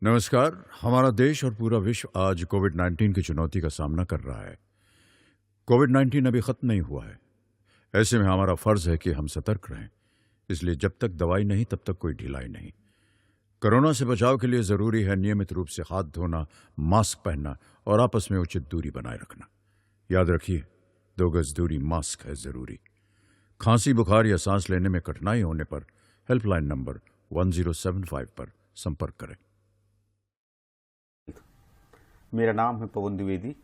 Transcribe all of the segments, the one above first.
नमस्कार। हमारा देश और पूरा विश्व आज कोविड-19 की चुनौती का सामना कर रहा है। कोविड-19 अभी खत्म नहीं हुआ है। ऐसे में हमारा फर्ज है कि हम सतर्क रहें। इसलिए जब तक दवाई नहीं तब तक कोई ढिलाई नहीं। कोरोना से बचाव के लिए जरूरी है नियमित रूप से हाथ धोना, मास्क पहनना और आपस में उचित दूरी बनाए रखना। याद रखिए, 2 गज दूरी, मास्क है जरूरी। खांसी, बुखार या सांस लेने में कठिनाई होने पर हेल्पलाइन नंबर 1075 पर संपर्क करें। मेरा नाम है पवन द्विवेदी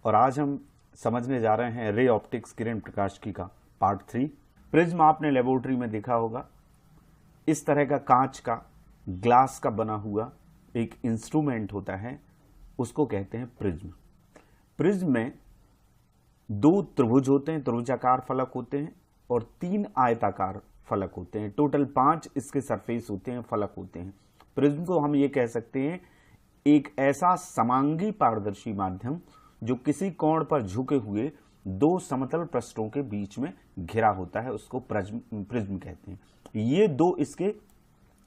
और आज हम समझने जा रहे हैं रे ऑप्टिक्स किरण प्रकाशिकी का पार्ट 3। प्रिज्म आपने लेबोरेटरी में देखा होगा। इस तरह का कांच का, ग्लास का बना हुआ एक इंस्ट्रूमेंट होता है, उसको कहते हैं प्रिज्म। प्रिज्म में 2 त्रिभुज होते हैं, त्रिभुजाकार फलक होते हैं और 3 आयताकार फलक होते हैं। टोटल 5 इसके सरफेस होते हैं, फलक होते हैं। प्रिज्म को हम ये कह सकते हैं एक ऐसा समांगी पारदर्शी माध्यम जो किसी कोण पर झुके हुए 2 समतल पृष्ठों के बीच में घिरा होता है, उसको प्रिज्म कहते हैं। ये 2 इसके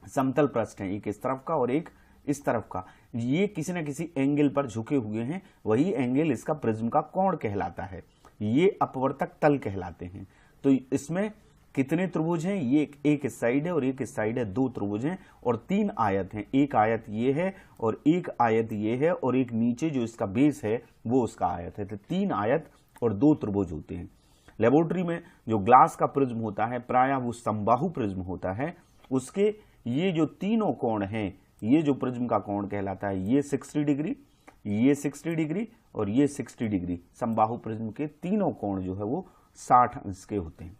समतल पृष्ठ हैं, एक इस तरफ का और एक इस तरफ का। ये किसी न किसी एंगल पर झुके हुए हैं, वही एंगल इसका प्रिज्म का कोण कहलाता है। ये अपवर्तक तल कहलाते हैं। तो इसमें कितने त्रिभुज हैं? ये एक इस साइड है और एक इस साइड है, 2 त्रिभुज हैं और 3 आयत हैं। एक आयत ये है और एक आयत ये है और एक नीचे जो इसका बेस है वो उसका आयत है। तो 3 आयत और 2 त्रिभुज होते हैं। लेबोरेटरी में जो ग्लास का प्रिज्म होता है प्रायः वो समबाहु प्रिज्म होता है। उसके ये जो तीनों कोण हैं, ये जो प्रिज्म का कोण कहलाता है, ये 60 डिग्री, ये 60 डिग्री और ये 60 डिग्री। समबाहु प्रिज्म के तीनों कोण जो है वो 60 अंश के होते हैं।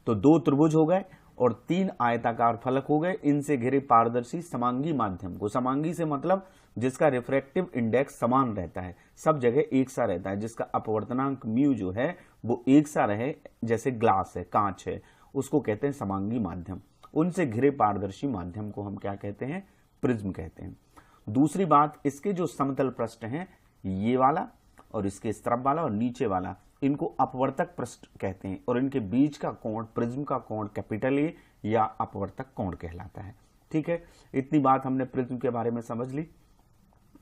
तो 2 त्रिभुज हो गए और 3 आयताकार फलक हो गए। इनसे घिरे पारदर्शी समांगी माध्यम को, समांगी से मतलब जिसका रिफ्रैक्टिव इंडेक्स समान रहता है, सब जगह एक सा रहता है, जिसका अपवर्तनांक म्यू जो है वो एक सा रहे, जैसे ग्लास है, कांच है, उसको कहते हैं समांगी माध्यम। उनसे घिरे पारदर्शी माध्यम को हम क्या कहते हैं? प्रिज्म कहते हैं। दूसरी बात, इसके जो समतल पृष्ठ हैं, ये वाला और इसके इस तरफ वाला और नीचे वाला, इनको अपवर्तक पृष्ठ कहते हैं और इनके बीच का कोण, प्रिज्म का कोण कैपिटल ए या अपवर्तक कोण कहलाता है। ठीक है, इतनी बात हमने प्रिज्म के बारे में समझ ली।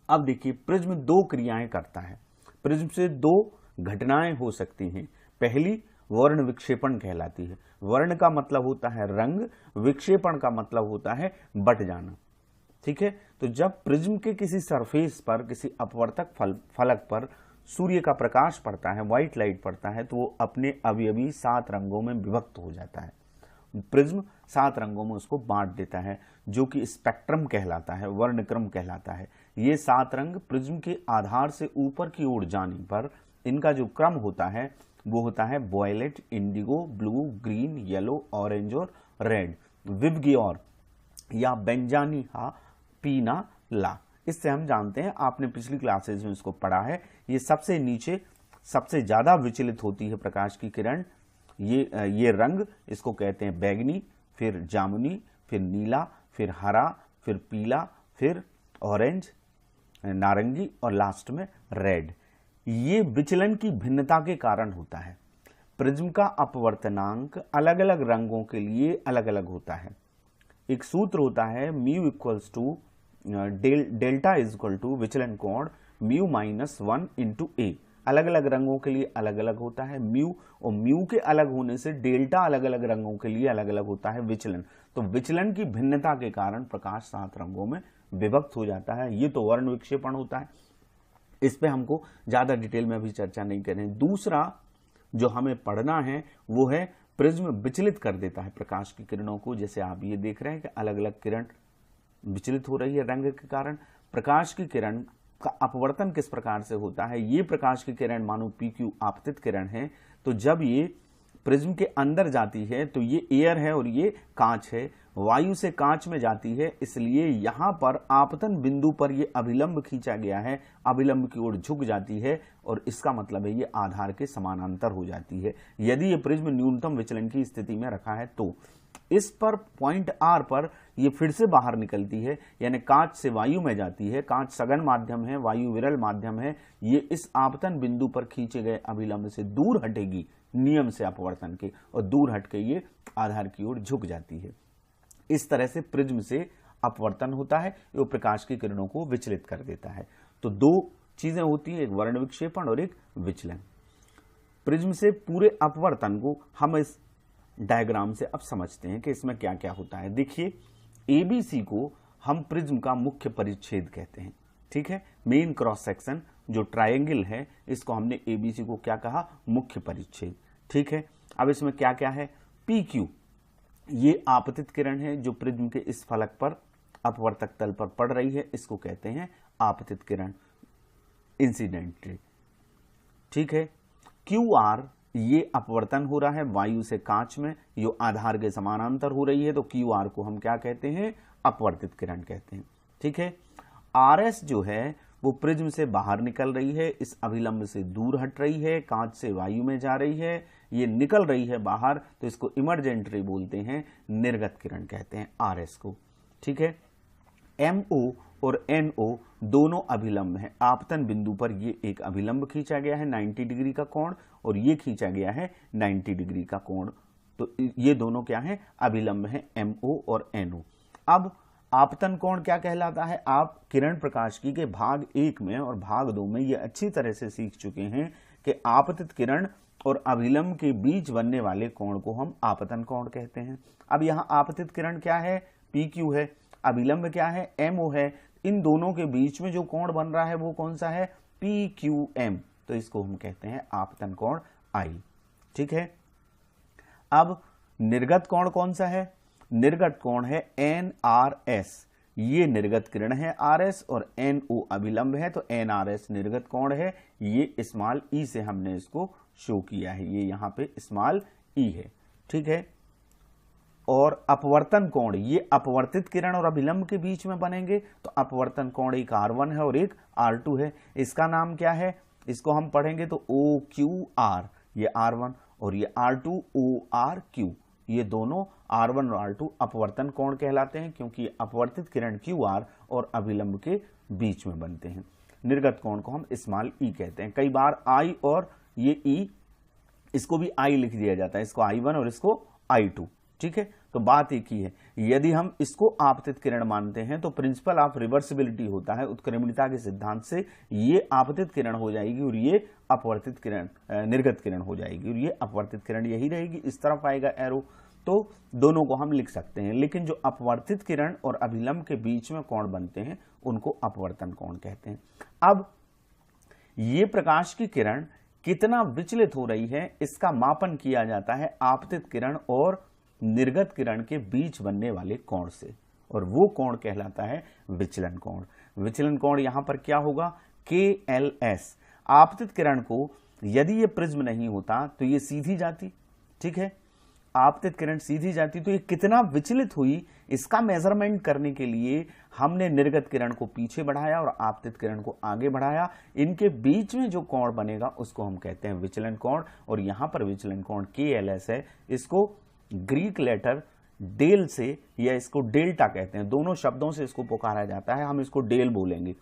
अब देखिए, प्रिज्म 2 क्रियाएं करता है। प्रिज्म से 2 घटनाएं हो सकती हैं। पहली वर्ण विक्षेपण कहलाती है। वर्ण का मतलब होता है रंग, विक्षेपण का मतलब होता है बट जाना। ठीक है, तो जब प्रिज्म के किसी सरफेस पर, किसी अपवर्तक फलक पर सूर्य का प्रकाश पड़ता है, व्हाइट लाइट पड़ता है, तो वो अपने अवयवी 7 रंगों में विभक्त हो जाता है। प्रिज्म 7 रंगों में उसको बांट देता है, जो कि स्पेक्ट्रम कहलाता है, वर्णक्रम कहलाता है। ये 7 रंग प्रिज्म के आधार से ऊपर की ओर जाने पर इनका जो क्रम होता है वो होता है violet, indigo, blue, green, yellow, orange और रेड। विबग्योर या बेंजानिहा, पीना, ला। इससे हम जानते हैं, आपने पिछली क्लासेज में इसको पढ़ा है, ये सबसे नीचे सबसे ज्यादा विचलित होती है प्रकाश की किरण। ये रंग, इसको कहते हैं बैगनी, फिर जामुनी, फिर नीला, फिर हरा, फिर पीला, फिर ऑरेंज, नारंगी और लास्ट में रेड। ये विचलन की भिन्नता के कारण होता है। प्रिज्म का अपवर्तनांक अलग अलग रंगों के लिए अलग अलग होता है। एक सूत्र होता है mu equals to delta is equal to विचलन कोण म्यू माइनस 1 इंटू ए। अलग अलग रंगों के लिए अलग अलग होता है म्यू, और म्यू के अलग होने से डेल्टा अलग अलग रंगों के लिए अलग अलग होता है विचलन। तो विचलन की भिन्नता के कारण प्रकाश 7 रंगों में विभक्त हो जाता है। ये तो वर्ण विक्षेपण होता है, इस पे हमको ज्यादा डिटेल में अभी चर्चा नहीं करें। दूसरा जो हमें पढ़ना है वो है प्रिज्म विचलित कर देता है प्रकाश की किरणों को। जैसे आप ये देख रहे हैं कि अलग अलग किरण विचलित हो रही है रंग के कारण। प्रकाश की किरण का अपवर्तन किस प्रकार से होता है? ये प्रकाश की किरण मानो PQ आपतित किरण है, तो जब ये प्रिज्म के अंदर जाती है तो ये एयर है और ये कांच है, वायु से कांच में जाती है, इसलिए यहां पर आपतन बिंदु पर ये अभिलंब खींचा गया है, अभिलंब की ओर झुक जाती है और इसका मतलब है ये आधार के समानांतर हो जाती है। यदि ये प्रिज्म न्यूनतम विचलन की स्थिति में रखा है तो इस पर पॉइंट R पर ये फिर से बाहर निकलती है, यानी कांच से वायु में जाती है। कांच सघन माध्यम है, वायु विरल माध्यम है। ये इस आपतन बिंदु पर खींचे गए अभिलंब से दूर हटेगी नियम से अपवर्तन के, और दूर हटके ये आधार की ओर झुक जाती है। इस तरह से प्रिज्म से अपवर्तन होता है, वो प्रकाश की किरणों को विचलित कर देता है। तो दो चीजें होती हैं, एक वर्ण विक्षेपण और एक विचलन। प्रिज्म से पूरे अपवर्तन को हम इस डायग्राम से अब समझते हैं कि इसमें क्या क्या होता है। देखिए, एबीसी को हम प्रिज्म का मुख्य परिच्छेद कहते हैं, ठीक है। मेन क्रॉस सेक्शन जो ट्रायंगल है, इसको हमने एबीसी को क्या कहा, मुख्य परिच्छेद, ठीक है। अब इसमें क्या क्या है, पी क्यू, ये आपतित किरण है जो प्रिज्म के इस फलक पर अपवर्तक तल पर पड़ रही है, इसको कहते हैं आपतित किरण, इंसिडेंट रे, ठीक है। क्यू आर, ये अपवर्तन हो रहा है वायु से कांच में, जो आधार के समानांतर हो रही है, तो क्यू आर को हम क्या कहते हैं, अपवर्तित किरण कहते हैं, ठीक है। आर एस जो है वो प्रिज्म से बाहर निकल रही है, इस अभिलंब से दूर हट रही है, कांच से वायु में जा रही है, ये निकल रही है बाहर, तो इसको इमर्जेंट रे बोलते हैं, निर्गत किरण कहते हैं आर एस को, ठीक है। MO और NO दोनों अभिलंब हैं, आपतन बिंदु पर ये एक अभिलंब खींचा गया है 90 डिग्री का कोण, और ये खींचा गया है 90 डिग्री का कोण, तो ये दोनों क्या है, अभिलंब हैं MO और NO। अब आपतन कोण क्या कहलाता है, आप किरण प्रकाश की के भाग 1 में और भाग 2 में ये अच्छी तरह से सीख चुके हैं कि आपतित किरण और अभिलंब के बीच बनने वाले कोण को हम आपतन कोण कहते हैं। अब यहाँ आपतित किरण क्या है, PQ है, अभिलंब क्या है, MO है, इन दोनों के बीच में जो कोण बन रहा है वो कौन सा है, PQM, तो इसको हम कहते हैं आपतन कोण I, ठीक है। अब निर्गत कोण कौन सा है, निर्गत कोण है NRS, ये निर्गत किरण है RS, और NO अभिलंब है, तो NRS निर्गत कोण है, ये स्मॉल e से हमने इसको शो किया है, ये यहाँ पे स्मॉल e है, ठीक है। और अपवर्तन कोण, ये अपवर्तित किरण और अभिलंब के बीच में बनेंगे, तो अपवर्तन कोण एक R1 है और एक R2 है, इसका नाम क्या है, इसको हम पढ़ेंगे तो OQR, ये R1, और ये R2 ORQ, ये दोनों R1 और R2 अपवर्तन कोण कहलाते हैं, क्योंकि ये अपवर्तित किरण QR और अभिलंब के बीच में बनते हैं। निर्गत कोण को हम स्मॉल e कहते हैं, कई बार I और ये E, इसको भी I लिख दिया जाता है, इसको I1 और इसको I2, ठीक है। तो बात एक ही है, यदि हम इसको आपतित किरण मानते हैं तो प्रिंसिपल ऑफ रिवर्सिबिलिटी होता है, उत्क्रमणिता के सिद्धांत से ये आपतित किरण हो जाएगी और ये अपवर्तित किरण, निर्गत किरण हो जाएगी, और ये अपवर्तित किरण यही रहेगी, इस तरफ आएगा एरो, तो दोनों को हम लिख सकते हैं। लेकिन जो अपवर्तित किरण और अभिलंब के बीच में कोण बनते हैं उनको अपवर्तन कोण कहते हैं। अब ये प्रकाश की किरण कितना विचलित हो रही है, इसका मापन किया जाता है आपतित किरण और निर्गत किरण के बीच बनने वाले कोण से, और वो कोण कहलाता है विचलन कोण। विचलन कोण यहां पर क्या होगा, KLS। आपतित किरण को यदि ये प्रिज्म नहीं होता तो ये सीधी जाती, ठीक है, आपतित किरण सीधी जाती, तो ये कितना विचलित हुई इसका मेजरमेंट करने के लिए हमने निर्गत किरण को पीछे बढ़ाया और आपतित किरण को आगे बढ़ाया, इनके बीच में जो कोण बनेगा उसको हम कहते हैं विचलन कोण, और यहां पर विचलन कोण KLS है, इसको ग्रीक लेटर डेल से, या इसको डेल्टा कहते हैं, दोनों शब्दों से इसको पुकारा जाता है, हम इसको डेल बोलेंगे,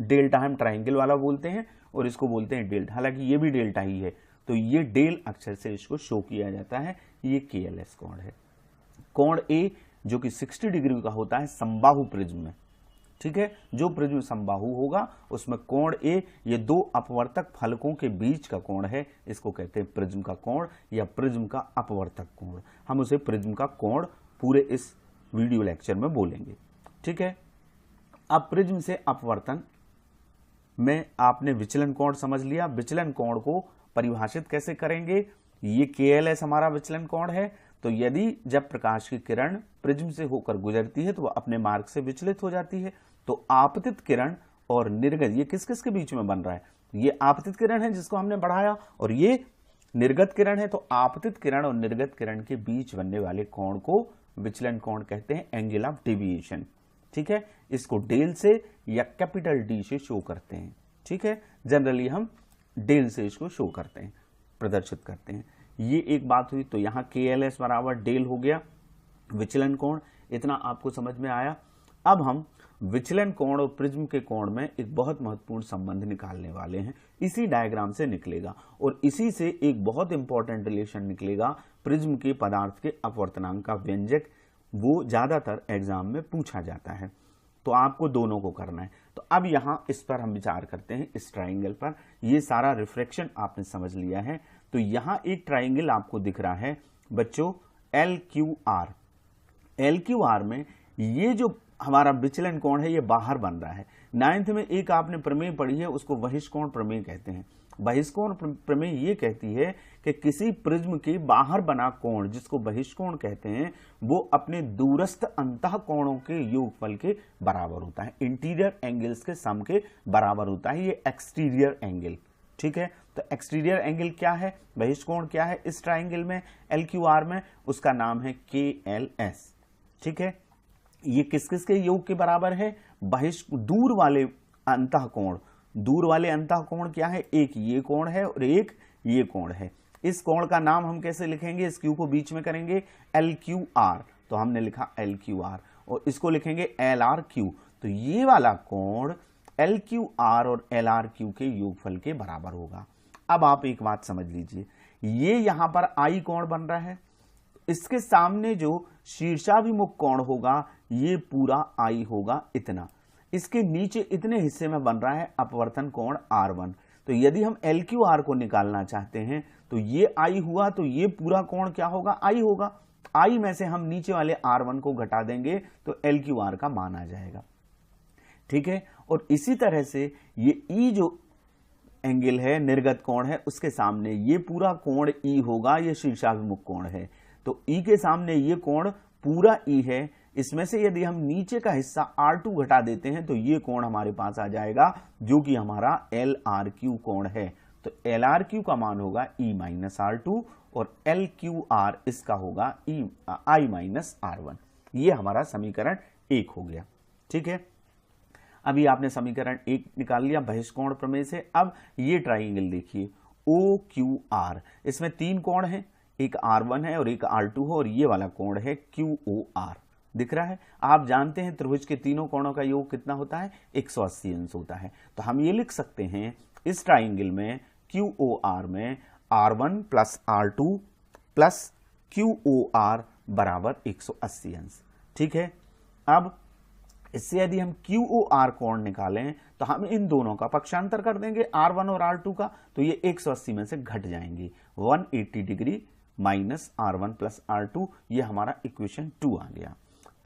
डेल्टा हम ट्रायंगल वाला बोलते हैं और इसको बोलते हैं डेल्टा, हालांकि ये भी डेल्टा ही है, तो ये डेल अक्षर से इसको शो किया जाता है, ये KLS कोण है। कोण A जो कि 60 डिग्री का होता है समबाहु प्रिज्म में, ठीक है, जो प्रिज्म समबाहु होगा उसमें कोण A, ये दो अपवर्तक फलकों के बीच का कोण है, इसको कहते हैं प्रिज्म का कोण या प्रिज्म का अपवर्तक कोण, हम उसे प्रिज्म का कोण पूरे इस वीडियो लेक्चर में बोलेंगे, ठीक है। अब प्रिज्म से अपवर्तन में आपने विचलन कोण समझ लिया, विचलन कोण को परिभाषित कैसे करेंगे, ये KLS हमारा विचलन कोण है, तो यदि जब प्रकाश की किरण प्रिज्म से होकर गुजरती है तो वह अपने मार्ग से विचलित हो जाती है, तो आपतित किरण और निर्गत, ये किस किस के बीच में बन रहा है, ये आपतित किरण है जिसको हमने बढ़ाया, और ये निर्गत किरण है, तो आपतित किरण और निर्गत किरण के बीच बनने वाले कोण को विचलन कोण कहते हैं, एंगल ऑफ डेविएशन, ठीक है। इसको डेल से या कैपिटल D से शो करते हैं, ठीक है, जनरली हम डेल से इसको शो करते हैं, प्रदर्शित करते हैं। ये एक बात हुई, तो यहाँ KLS बराबर डेल हो गया विचलन कोण, इतना आपको समझ में आया। अब हम विचलन कोण और प्रिज्म के कोण में एक बहुत महत्वपूर्ण संबंध निकालने वाले हैं, इसी डायग्राम से निकलेगा, और इसी से एक बहुत इंपॉर्टेंट रिलेशन निकलेगा प्रिज्म के पदार्थ के अपवर्तनांक का व्यंजक, वो ज़्यादातर एग्जाम में पूछा जाता है। तो आपको दोनों को करना है। तो अब यहाँ इस पर हम विचार करते हैं, इस ट्राइंगल पर। ये सारा रिफ्रैक्शन आपने समझ लिया है। तो यहाँ एक ट्राइंगल आपको दिख रहा है बच्चों, LQR। LQR में ये जो हमारा विचलन कोण है ये बाहर बन रहा है। 9th में एक आपने प्रमेय पढ़ी है, उसको बहिष्कोण प्रमेय कहते हैं। बहिष्कोण प्रमेय ये कहती है कि किसी प्रिज्म के बाहर बना कोण, जिसको बहिष्कोण कहते हैं, वो अपने दूरस्थ अंतः कोणों के योगफल के बराबर होता है, इंटीरियर एंगल्स के सम के बराबर होता है। ये एक्सटीरियर एंगल, ठीक है। तो एक्सटीरियर एंगल क्या है, बहिष्कोण क्या है इस ट्राइंगल में, LQR में, उसका नाम है KLS, ठीक है। ये किस किस के योग के बराबर है, दूर वाले अंतः कोण। दूर वाले अंतः कोण क्या है, एक ये कोण है और एक ये कोण है। इस कोण का नाम हम कैसे लिखेंगे, इस Q को बीच में करेंगे LQR, तो हमने लिखा LQR, और इसको लिखेंगे LRQ। तो ये वाला कोण LQR और LRQ के योगफल के बराबर होगा। अब आप एक बात समझ लीजिए, ये यहां पर I कोण बन रहा है, इसके सामने जो शीर्षाभिमुख कोण होगा ये पूरा I होगा इतना, इसके नीचे इतने हिस्से में बन रहा है अपवर्तन कोण R1। तो यदि हम LQR को निकालना चाहते हैं तो ये I हुआ, तो ये पूरा कोण क्या होगा, I होगा। I में से हम नीचे वाले R1 को घटा देंगे तो LQR का मान आ जाएगा, ठीक है। और इसी तरह से ये E जो एंगल है, निर्गत कोण है, उसके सामने ये पूरा कोण E होगा, ये शीर्षाभिमुख कोण है। तो E के सामने ये कोण पूरा E है, इसमें से यदि हम नीचे का हिस्सा R2 घटा देते हैं तो ये कोण हमारे पास आ जाएगा, जो कि हमारा LRQ कोण है। तो LRQ का मान होगा E माइनस R2 और LQR इसका होगा I माइनस R1। ये हमारा समीकरण 1 हो गया, ठीक है। अभी आपने समीकरण 1 निकाल लिया बहिष्कोण प्रमेय से। अब ये ट्राइंगल देखिए OQR, इसमें 3 कोण हैं, एक R1 है और एक R2 है, और ये वाला कोण है QOR, दिख रहा है। आप जानते हैं त्रिभुज के तीनों कोणों का योग कितना होता है, 180 अंश होता है। तो हम ये लिख सकते हैं इस ट्राइंगल में QOR में R1 plus R2 plus QOR बराबर 180 अंश, ठीक है। अब इससे यदि हम QOR कोण निकालें तो हम इन दोनों का पक्षांतर कर देंगे, R1 और R2 का, तो ये 180 में से घट जाएंगे, 180 degree minus R1 plus R2, ये हमारा इक्वेशन 2 आ गया।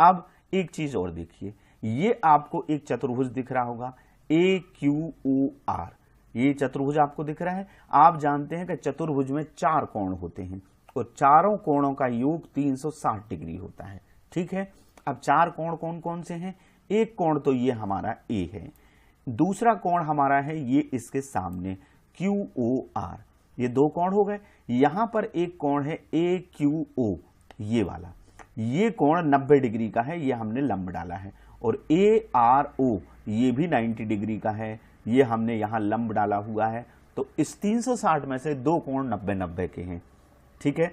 अब एक चीज और देखिए, ये आपको एक चतुर्भुज दिख रहा होगा AQOR, ये चतुर्भुज आपको दिख रहा है। आप जानते हैं कि चतुर्भुज में 4 कोण होते हैं और चारों कोणों का योग 360 डिग्री होता है, ठीक है। अब 4 कोण कौन कौन से हैं, एक कोण तो ये हमारा A है, दूसरा कोण हमारा है ये इसके सामने QOR, ये 2 कोण हो गए। यहां पर एक कोण है AQO, ये वाला, ये कोण 90 डिग्री का है, ये हमने लंब डाला है, और ARO ये भी 90 डिग्री का है, ये हमने यहां लंब डाला हुआ है। तो इस 360 में से 2 कोण 90-90 के हैं, ठीक है।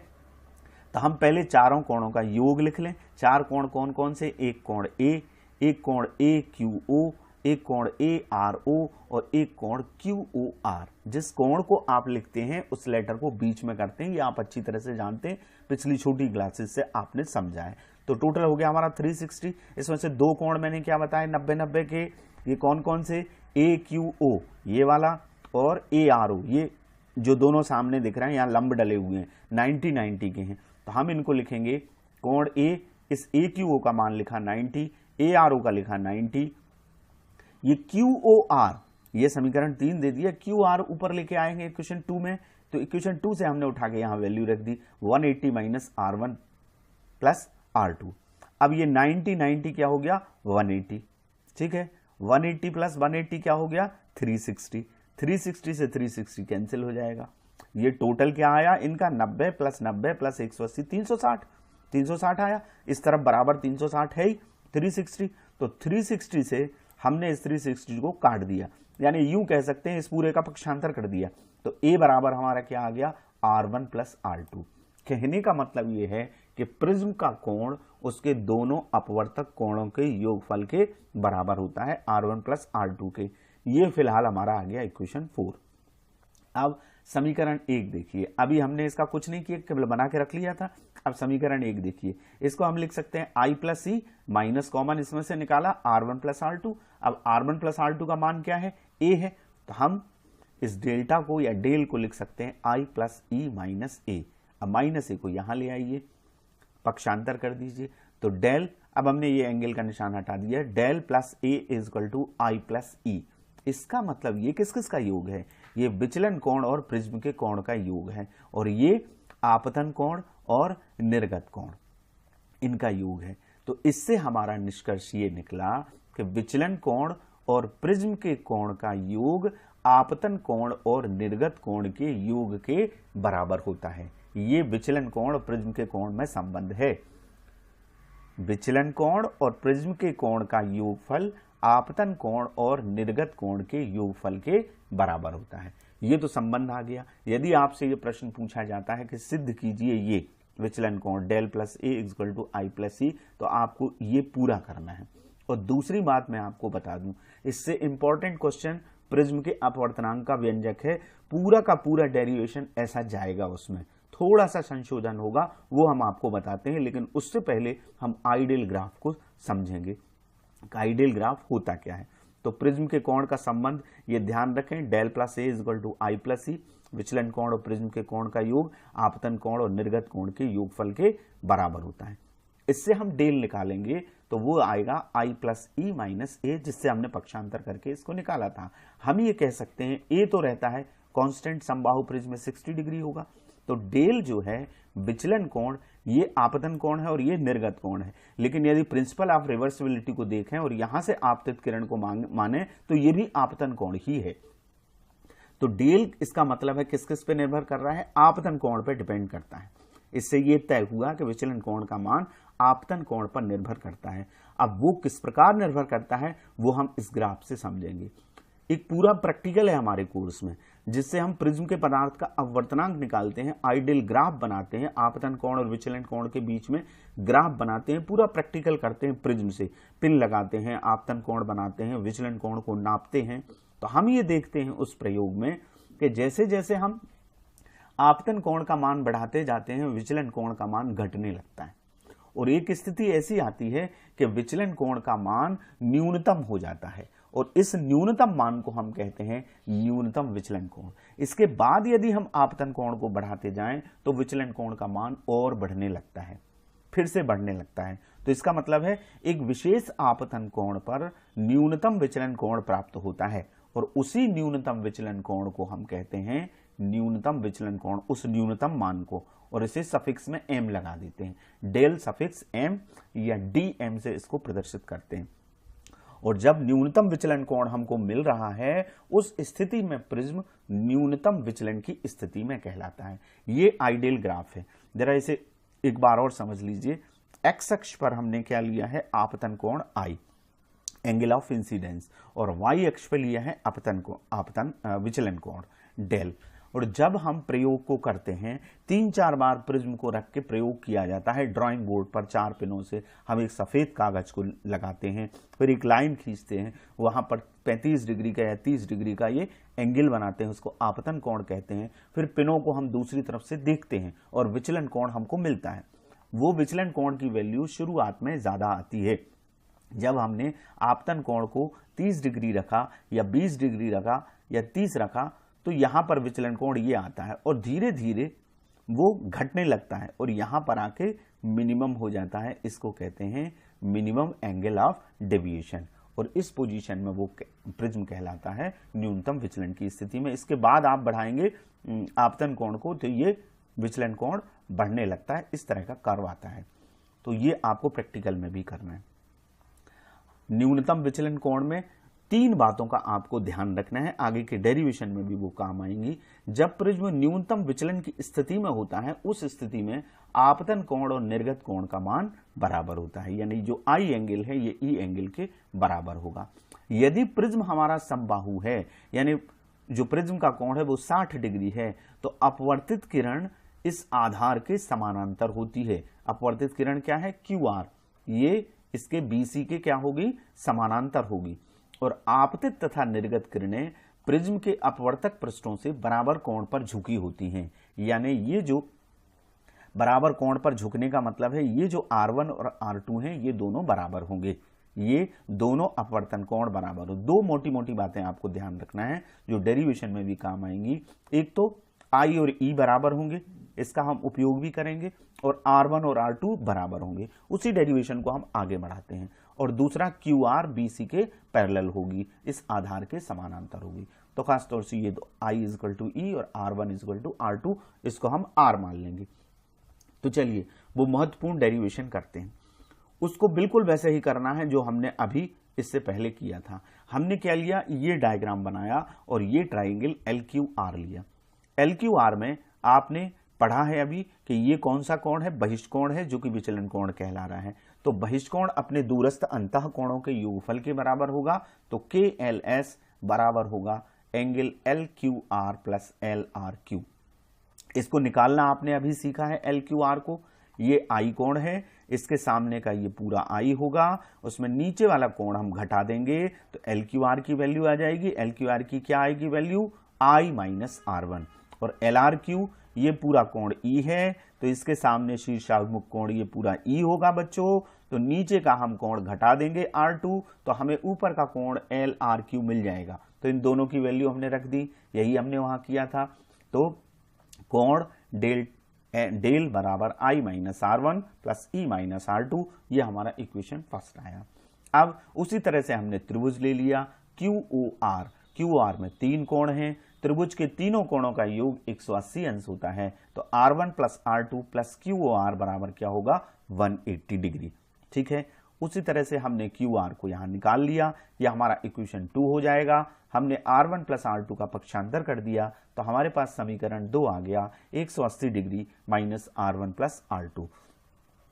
तो हम पहले चारों कोणों का योग लिख लें। 4 कोण कौन कौन से, एक कोण A, एक कोण AQO, एक कोण ARO और एक कोण QOR। जिस कोण को आप लिखते हैं उस लेटर को बीच में करते हैं, ये आप अच्छी तरह से जानते हैं, पिछली छोटी क्लासेस से आपने समझा है। तो टोटल हो गया हमारा 360। इसमें से 2 कोण मैंने क्या बताया 90-90 के, ये कौन कौन से, AQO ये वाला और ARO, ये जो दोनों सामने दिख रहे हैं यहाँ लंब डले हुए हैं, 90-90 के हैं। तो हम इनको लिखेंगे कोण A, इस AQO का मान लिखा 90, ARO का लिखा 90, ये QOR, ये समीकरण 3 दे दिया, QR ऊपर लेके आएंगे इक्वेशन 2 में। तो इक्वेशन 2 से हमने उठा के यहां वैल्यू रख दी, 180 माइनस R1 प्लस R2। अब ये 90-90 क्या हो गया, 180, ठीक है। 180 प्लस 180 क्या हो गया, 360, 360 से 360 कैंसिल हो जाएगा। ये टोटल क्या आया इनका, 90 प्लस 90 प्लस 180, 360, 360 आया। इस तरफ बराबर 360 है ही, 360। तो 360 से हमने इस 360 को काट दिया, यानी यूं कह सकते हैं इस पूरे का पक्षांतर कर दिया। तो A बराबर हमारा क्या आ गया, R1 प्लस R2। कहने का मतलब ये है कि प्रिज्म का कोण उसके दोनों अपवर्तक कोणों के योगफल के बराबर होता है, R1 प्लस R2 के। ये फिलहाल हमारा आ गया इक्वेशन 4। अब समीकरण 1 देखिए, अभी हमने इसका कुछ नहीं किया, केवल बना के रख लिया था। अब समीकरण 1 देखिए, इसको हम लिख सकते हैं i plus C minus common इसमें से निकाला r1 प्लस r2। अब r1 प्लस r2 का मान क्या है, a है, तो हम इस डेल्टा को या डेल को लिख सकते हैं i प्लस ई माइनस ए। अब माइनस ए को यहां ले आइए, पक्षांतर कर दीजिए, तो डेल, अब हमने ये एंगल का निशान हटा दिया, del plus A is equal to I plus E. इसका मतलब ये किस किस का योग है, ये विचलन कोण और प्रिज्म के कोण का योग है, और ये आपतन कोण और निर्गत कोण इनका योग है। तो इससे हमारा निष्कर्ष ये निकला कि विचलन कोण और प्रिज्म के कोण का योग आपतन कोण और निर्गत कोण के योग के बराबर होता है। ये विचलन कोण और प्रिज्म के कोण में संबंध है। विचलन कोण और प्रिज्म के कोण का योगफल आपतन कोण और निर्गत कोण के योगफल के बराबर होता है। ये तो संबंध आ गया। यदि आपसे ये प्रश्न पूछा जाता है कि सिद्ध कीजिए ये विचलन कोण del plus A equal to I plus C, तो आपको ये पूरा करना है। और दूसरी बात मैं आपको बता दूं, इससे इंपॉर्टेंट क्वेश्चन प्रिज्म के अपवर्तनांक का व्यंजक है, पूरा का पूरा डेरिवेशन ऐसा जाएगा, उसमें थोड़ा सा संशोधन होगा, वो हम आपको बताते हैं। लेकिन उससे पहले हम आइडियल ग्राफ को समझेंगे। आइडियल ग्राफ होता क्या है, तो प्रिज्म के कोण का संबंध ये ध्यान रखें, del plus A equal to I plus C. विचलन कोण और प्रिज्म के कोण का योग आपतन कोण और निर्गत कोण के योगफल के बराबर होता है। इससे हम डेल निकालेंगे तो वो आएगा आई प्लस ई माइनस ए, जिससे हमने पक्षांतर करके इसको निकाला था। हम ये कह सकते हैं ए तो रहता है कांस्टेंट, समबाहु प्रिज्म में 60 डिग्री होगा, तो डेल जो है विचलन कोण, ये आपतन कोण है और ये निर्गत कोण है। लेकिन यदि प्रिंसिपल ऑफ रिवर्सिबिलिटी को देखें और यहां से आपतित किरण को माने तो ये भी आपतन कोण ही है। तो डेल इसका मतलब है किस किस पे निर्भर कर रहा है, आपतन कोण पे डिपेंड करता है। इससे ये तय हुआ कि विचलन कोण का मान आपतन कोण पर निर्भर करता है। अब वो किस प्रकार निर्भर करता है वो हम इस ग्राफ से समझेंगे। एक पूरा प्रैक्टिकल है हमारे कोर्स में, जिससे हम प्रिज्म के पदार्थ का अपवर्तनांक निकालते हैं, आइडियल ग्राफ बनाते हैं, आपतन कोण और विचलन कोण के बीच में ग्राफ बनाते हैं, पूरा प्रैक्टिकल करते हैं। प्रिज्म से पिन लगाते हैं, आपतन कोण बनाते हैं, विचलन कोण को नापते हैं। तो हम ये देखते हैं उस प्रयोग में कि जैसे जैसे हम आपतन कोण का मान बढ़ाते जाते हैं, विचलन कोण का मान घटने लगता है, और एक स्थिति ऐसी आती है कि विचलन कोण का मान न्यूनतम हो जाता है, और इस न्यूनतम मान को हम कहते हैं न्यूनतम विचलन कोण। इसके बाद यदि हम आपतन कोण को बढ़ाते जाएं तो विचलन कोण का मान और बढ़ने लगता है, फिर से बढ़ने लगता है। तो इसका मतलब है एक विशेष आपतन कोण पर न्यूनतम विचलन कोण प्राप्त होता है, और उसी न्यूनतम विचलन कोण को हम कहते हैं न्यूनतम विचलन कोण, उस न्यूनतम मान को, और इसे सफिक्स में एम लगा देते हैं, डेल सफिक्स एम या डी एम से इसको प्रदर्शित करते हैं। और जब न्यूनतम विचलन कोण हमको मिल रहा है, उस स्थिति में प्रिज्म न्यूनतम विचलन की स्थिति में कहलाता है। ये आइडियल ग्राफ है। जरा इसे एक बार और समझ लीजिए। एक्स अक्ष पर हमने क्या लिया है, आपतन कोण आई, एंगल ऑफ इंसिडेंस, और वाई अक्ष पर लिया है आपतन विचलन कोण डेल। और जब हम प्रयोग को करते हैं, 3-4 बार प्रिज्म को रख के प्रयोग किया जाता है ड्राइंग बोर्ड पर 4 पिनों से। हम एक सफेद कागज को लगाते हैं, फिर एक लाइन खींचते हैं, वहां पर 35 डिग्री का या 30 डिग्री का ये एंगल बनाते हैं, उसको आपतन कोण कहते हैं। फिर पिनों को हम दूसरी तरफ से देखते हैं और विचलन कोण हमको मिलता है। वो विचलन कोण की वैल्यू शुरुआत में ज्यादा आती है। जब हमने आपतन कोण को 30 डिग्री रखा या 20 डिग्री रखा या 30 रखा, तो यहां पर विचलन कोण ये आता है, और धीरे धीरे वो घटने लगता है और यहां पर आके मिनिमम हो जाता है। इसको कहते हैं मिनिमम एंगल ऑफ डेविएशन, और इस पोजीशन में वो प्रिज्म कहलाता है न्यूनतम विचलन की स्थिति में। इसके बाद आप बढ़ाएंगे आपतन कोण को तो ये विचलन कोण बढ़ने लगता है, इस तरह का कर्व आता है। तो ये आपको प्रैक्टिकल में भी करना है। न्यूनतम विचलन कोण में 3 बातों का आपको ध्यान रखना है, आगे के डेरिवेशन में भी वो काम आएंगी। जब प्रिज्म न्यूनतम विचलन की स्थिति में होता है, उस स्थिति में आपतन कोण और निर्गत कोण का मान बराबर होता है, यानी जो आई एंगल है ये ई एंगल के बराबर होगा। यदि प्रिज्म हमारा समबाहु है, यानी जो प्रिज्म का कोण है वो 60 डिग्री है, तो अपवर्तित किरण इस आधार के समानांतर होती है। अपवर्तित किरण क्या है, क्यू आर, ये इसके बीसी के क्या होगी, समानांतर होगी। और आपतित तथा निर्गत किरणें प्रिज्म के अपवर्तक पृष्ठों से बराबर कोण पर झुकी होती हैं। यानी ये जो बराबर कोण पर झुकने का मतलब है ये जो R1 और R2 हैं ये दोनों बराबर होंगे, ये दोनों अपवर्तन कोण बराबर हो। दो मोटी मोटी बातें आपको ध्यान रखना है जो डेरिवेशन में भी काम आएंगी। एक तो I और E बराबर होंगे, इसका हम उपयोग भी करेंगे, और R1 और R2 बराबर होंगे, उसी डेरिवेशन को हम आगे बढ़ाते हैं। और दूसरा QR BC के पैरेलल होगी, इस आधार के समानांतर होगी। तो खास तौर से ये दो I = E और R1 = R2, इसको हम R मान लेंगे। तो चलिए वो महत्वपूर्ण डेरिवेशन करते हैं। उसको बिल्कुल वैसे ही करना है जो हमने अभी इससे पहले किया था। हमने क्या लिया, ये डायग्राम बनाया और ये ट्राइंगल LQR लिया। LQR में आपने पढ़ा है अभी कि ये कौन सा कोण है, बहिष्कोण है, जो कि विचलन कोण कहला रहा है। तो बहिष्कोण अपने दूरस्थ अंतः कोणों के योगफल के बराबर होगा। तो KLS बराबर होगा एंगल LQR प्लस LRQ। इसको निकालना आपने अभी सीखा है LQR को। ये I कोण है, इसके सामने का ये पूरा I होगा, उसमें नीचे वाला कोण हम घटा देंगे तो LQR की वैल्यू आ जाएगी। LQR की क्या आएगी वैल्यू, I माइनस R1। और LRQ ये पूरा कोण E है, तो इसके सामने शीर्षाभिमुख कोण ये पूरा E होगा बच्चों। तो नीचे का हम कोण घटा देंगे R2, तो हमें ऊपर का कोण LRQ मिल जाएगा। तो इन दोनों की वैल्यू हमने रख दी, यही हमने वहां किया था। तो कोण डेल बराबर I minus R1 plus E minus R2, ये हमारा इक्वेशन फर्स्ट आया। अब उसी तरह से हमने त्रिभुज ले लिया QOR। QR में 3 कोण हैं, त्रिभुज के तीनों कोणों का योग 180 अंश होता है। तो R1 plus R2 plus QOR बराबर क्या होगा, 180 डिग्री। ठीक है, उसी तरह से हमने QR को यहां निकाल लिया, यह हमारा इक्वेशन 2 हो जाएगा। हमने R1 प्लस R2 का पक्षांतर कर दिया तो हमारे पास समीकरण 2 आ गया, 180 degree minus R1 plus R2।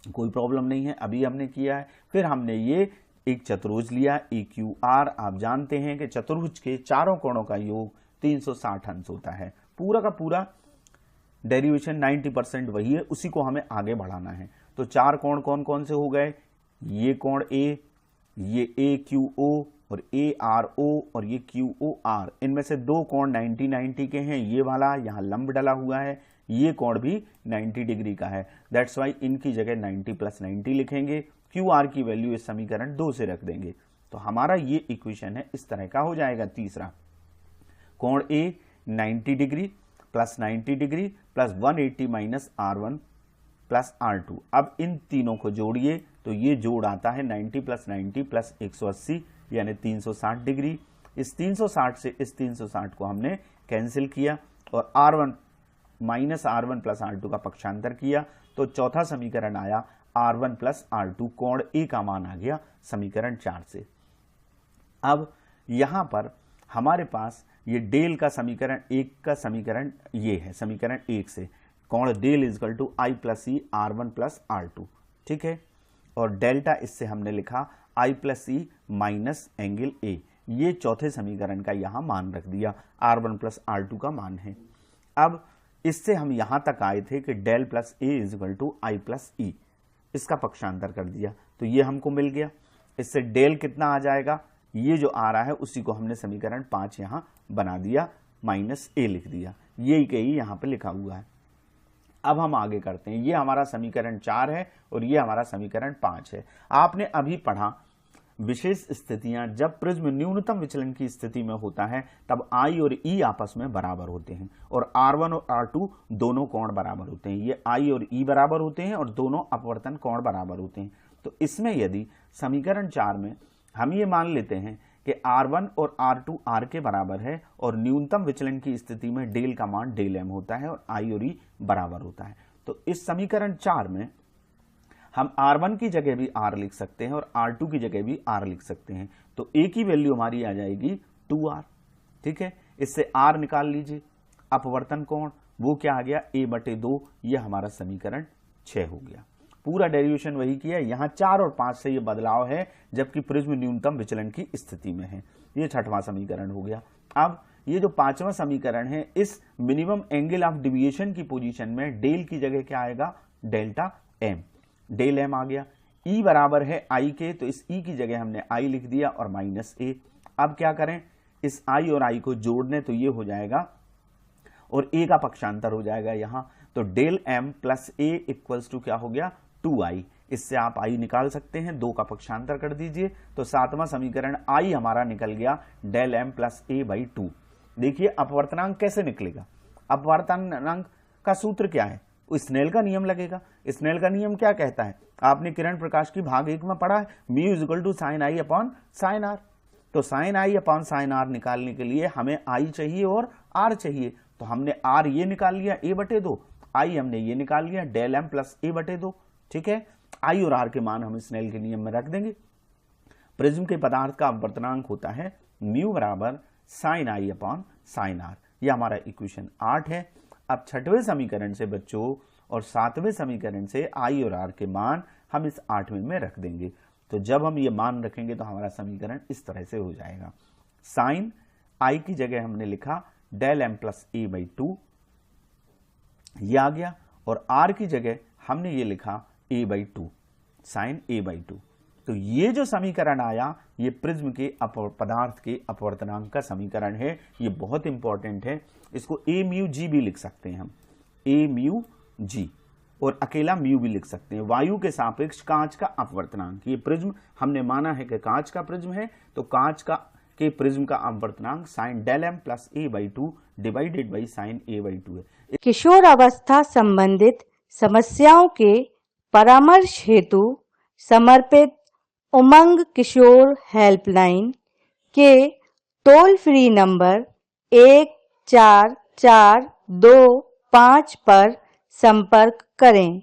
कोई प्रॉब्लम नहीं है, अभी हमने किया है। फिर हमने ये एक चतुर्भुज लिया EQR। आप जानते हैं कि चतुर्भुज के चारों कोणों का योग 360 अंश होता है। पूरा का पूरा डेरिवेशन 90% वही है, उसी को हमें आगे बढ़ाना है। तो चार कोण कौन कौन से हो गए, ये कोण A, ये AQO और ARO और ये QOR। इनमें से दो कोण 90-90 के हैं, ये वाला यहाँ लंब डला हुआ है, ये कोण भी 90 डिग्री का है। दैट्स वाई इनकी जगह 90 प्लस 90 लिखेंगे। QR की वैल्यू इस समीकरण 2 से रख देंगे। तो हमारा ये इक्वेशन है, इस तरह का हो जाएगा। तीसरा कोण A 90 degree plus 90 degree plus 180 minus R1 plus R2। अब इन तीनों को जोड़िए तो ये जोड़ आता है 90 प्लस 90 प्लस 180 यानी 360 डिग्री। इस 360 से इस 360 को हमने कैंसिल किया और R1 minus R1 plus R2 का पक्षांतर किया तो चौथा समीकरण आया R1 प्लस R2। कोण A का मान आ गया समीकरण 4 से। अब यहां पर हमारे पास ये डेल का समीकरण 1 का समीकरण ये है, समीकरण 1 से कोण del is equal to I plus E R1 plus R2। ठीक है, और डेल्टा इससे हमने लिखा I plus E minus angle A। ये चौथे समीकरण का यहां मान रख दिया, R1 प्लस R2 का मान है। अब इससे हम यहां तक आए थे कि del plus A equal to I plus E, इसका पक्षांतर कर दिया तो ये हमको मिल गया। इससे डेल कितना आ जाएगा, ये जो आ रहा है उसी को हमने समीकरण 5 यहां बना दिया, माइनस A लिख दिया, यही के ही यहां पे लिखा हुआ है। अब हम आगे करते हैं, ये हमारा समीकरण 4 है और ये हमारा समीकरण 5 है। आपने अभी पढ़ा विशेष स्थितियां, जब प्रिज्म न्यूनतम विचलन की स्थिति में होता है तब I और E आपस में बराबर होते हैं और R1 और R2 दोनों कोण बराबर होते हैं। ये I और E बराबर होते हैं और दोनों अपवर्तन कोण बराबर होते हैं। तो इसमें यदि समीकरण 4 में हम ये मान लेते हैं कि R1 और R2 R के बराबर है और न्यूनतम विचलन की स्थिति में डेल का मान डेल M होता है और I और E बराबर होता है, तो इस समीकरण 4 में हम R1 की जगह भी R लिख सकते हैं और R2 की जगह भी R लिख सकते हैं। तो A की वैल्यू हमारी आ जाएगी 2R। ठीक है, इससे R निकाल लीजिए। अपवर्तन कोण वो क्या आ गया, A/2। यह हमारा समीकरण 6 हो गया। पूरा डेरिवेशन वही किया, यहाँ 4 और 5 से ये बदलाव है जबकि प्रिज्म न्यूनतम विचलन की स्थिति में है। ये छठवां समीकरण हो गया। अब ये जो पांचवा समीकरण है, इस मिनिमम एंगल ऑफ डिविएशन की पोजीशन में डेल की जगह क्या आएगा, डेल्टा M। डेल M आ गया। E बराबर है I के, तो इस E की जगह हमने I लिख दिया और माइनस A। अब क्या करें, इस आई और आई को जोड़ने तो ये हो जाएगा और ए का पक्षांतर हो जाएगा यहां, तो del M plus A equals to क्या हो गया 2i। इससे आप आई निकाल सकते हैं, 2 का पक्षांतर कर दीजिए तो सातवां समीकरण आई हमारा निकल गया del M plus A by 2। देखिए अपवर्तनांक कैसे निकलेगा, अपवर्तनांक का सूत्र क्या है, स्नेल का नियम लगेगा। स्नेल का नियम क्या कहता है, आपने किरण प्रकाश की भाग 1 में पढ़ा है, mu is equal to sine I upon sine R. तो sine I upon sine R निकालने के लिए हमें आई चाहिए और आर चाहिए, तो हमने आर ये निकाल लिया ए बटे 2, आई हमने ये निकाल लिया डेल एम प्लस ए बटे 2। ठीक है, आई और आर के मान हम स्नेल के नियम में रख देंगे। प्रिज्म के पदार्थ का अपवर्तनांक होता है म्यू बराबर sine I upon sine R. यह हमारा इक्वेशन 8 है। अब छठवें समीकरण से बच्चों और सातवें समीकरण से आई और आर के मान हम इस 8वें में रख देंगे। तो जब हम ये मान रखेंगे तो हमारा समीकरण इस तरह से हो जाएगा, साइन आई की जगह हमने लिखा del M plus A by 2 ये आ गया, और आर की जगह हमने ये लिखा ए बाई 2 साइन ए बाई 2। तो ये जो समीकरण आया ये प्रिज्म के पदार्थ के अपवर्तनांक का समीकरण है। ये बहुत इंपॉर्टेंट है, इसको ए म्यू जी भी लिख सकते हैं हम, ए म्यू जी, और अकेला म्यू भी लिख सकते हैं। वायु के सापेक्ष कांच का अपवर्तनांक, ये प्रिज्म हमने माना है कि कांच का प्रिज्म है, तो कांच का के प्रिज्म का अपवर्तनांक sine del M plus A by 2 divided by sine A by 2 है। किशोर अवस्था संबंधित समस्याओं के परामर्श हेतु समर्पित उमंग किशोर हेल्पलाइन के टोल फ्री नंबर 144225 पर संपर्क करें।